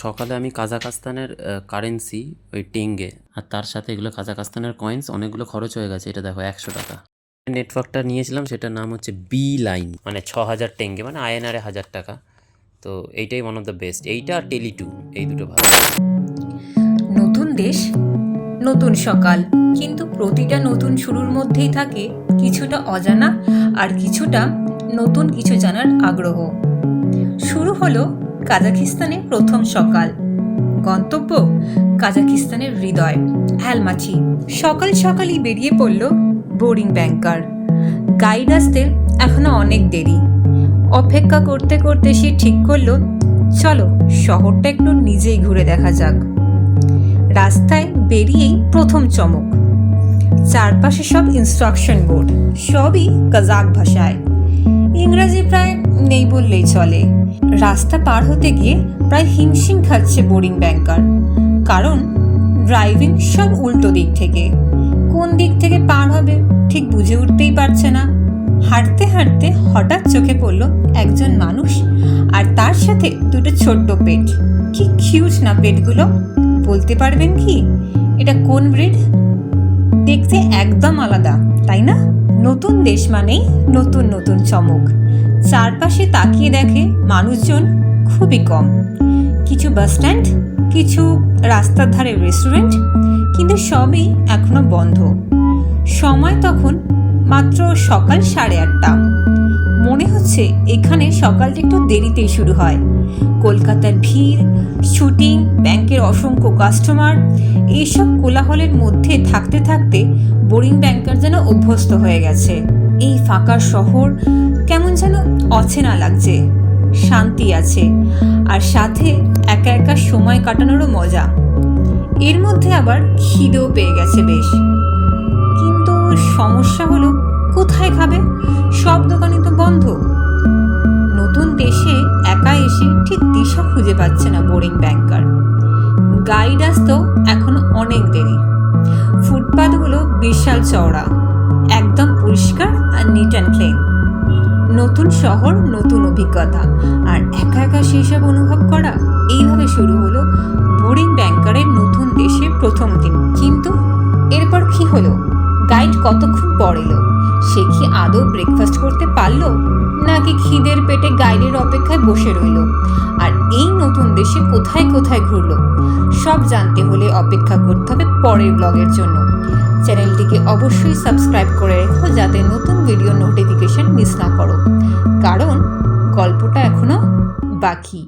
সকালে আমি কাজাকস্তানের কারেন্সি ওই টেঙ্গে আর তার সাথে এগুলো কাজাকস্তানের কয়েন্স অনেকগুলো খরচ হয়ে গেছে। এটা দেখো 100 টাকা। নেটওয়ার্কটা নিয়েছিলাম, সেটার নাম হচ্ছে বি লাইন, মানে 6000 টেঙ্গে, মানে আইএনআরে 1000 টাকা। তো এইটাই ওয়ান অফ দ্য বেস্ট, এইটা আর টেলি2, এই দুটো ভালো। নতুন দেশ, নতুন সকাল, কিন্তু প্রতিটা নতুন শুরুর মধ্যেই থাকে কিছুটা অজানা আর কিছুটা নতুন কিছু জানার আগ্রহ। শুরু হলো কাজাকিস্তানের প্রথম সকাল। গন্তব্য কাজাকিস্তানের হৃদয় অ্যালমাচি। সকাল সকালই বেরিয়ে পড়ল বোরিং ব্যাংকার। গাইড আসতে এখনো অনেক দেরি। অপেক্ষা করতে করতে সে ঠিক করলো, চলো শহরটা একটু নিজেই ঘুরে দেখা যাক। রাস্তায় বেরিয়েই প্রথম চমক, চারপাশে সব ইনস্ট্রাকশন বোর্ড, সবই কাজাক ভাষায়। ইংরাজি প্রায় নেই বললেই চলে। রাস্তা পার হতে গিয়ে প্রায় হিমশিম খাচ্ছে বোরিং ব্যাংকার, কারণ ড্রাইভিং সব উল্টো দিক থেকে। কোন দিক থেকে পার হবে ঠিক বুঝে উঠতেই পারছে না। হাঁটতে হাঁটতে হঠাৎ চোখে পড়ল একজন মানুষ আর তার সাথে দুটো ছোট্ট পেট। কি কিউট না পেটগুলো! বলতে পারবেন কি এটা কোন ব্রিড? দেখতে একদম আলাদা, তাই না? নতুন দেশ মানেই নতুন নতুন চমক। চারপাশে তাকিয়ে দেখে মানুষজন খুবই কম। কিছু বাস স্ট্যান্ড, কিছু রাস্তার ধারে রেস্টুরেন্ট, কিন্তু সবই এখনো বন্ধ। সময় তখন মাত্র সকাল 8:30। মনে হচ্ছে এখানে সকালটা একটু দেরিতেই শুরু হয়। কলকাতার ভিড়, শুটিং, ব্যাংকের অসংখ্য কাস্টমার, এইসব কোলাহলের মধ্যে থাকতে থাকতে বোরিং ব্যাংকার যেন অভ্যস্ত হয়ে গেছে। এই ফাঁকা শহর কেমন যেন অচেনা লাগছে। শান্তি আছে, আর সাথে একা একা সময় কাটানোরও মজা। এর মধ্যে আবার খিদেও পেয়ে গেছে বেশ। কিন্তু সমস্যা হলো, কোথায় খাবে? সব দোকানই তো বন্ধ। নতুন দেশে একা এসে ঠিক দিশা খুঁজে পাচ্ছে না বোরিং ব্যাংকার। গাইড আসতেও এখনো অনেক দেরি। ফুটপাথগুলো বিশাল চওড়া, একদম পরিষ্কার আর নিট অ্যান্ড ক্লিন। নতুন শহর, নতুন অভিজ্ঞতা, আর একা একা সেই সব অনুভব করা। এইভাবে শুরু হলো বোরিং ব্যাংকারের নতুন দেশে প্রথম দিন। কিন্তু এরপর কি হলো? গাইড কতক্ষণ পর এলো? সে কি আদৌ ব্রেকফাস্ট করতে পারলো, নাকি খিদের পেটে গাইডের অপেক্ষায় বসে রইল? আর এই নতুন দেশে কোথায় কোথায় ঘুরলো, সব জানতে হলে অপেক্ষা করতে হবে পরের ব্লগের জন্য। চ্যানেলটিকে অবশ্যই সাবস্ক্রাইব করে রেখো, যাতে নতুন ভিডিও নোটিফিকেশন মিস না করো, কারণ গল্পটা এখনো বাকি।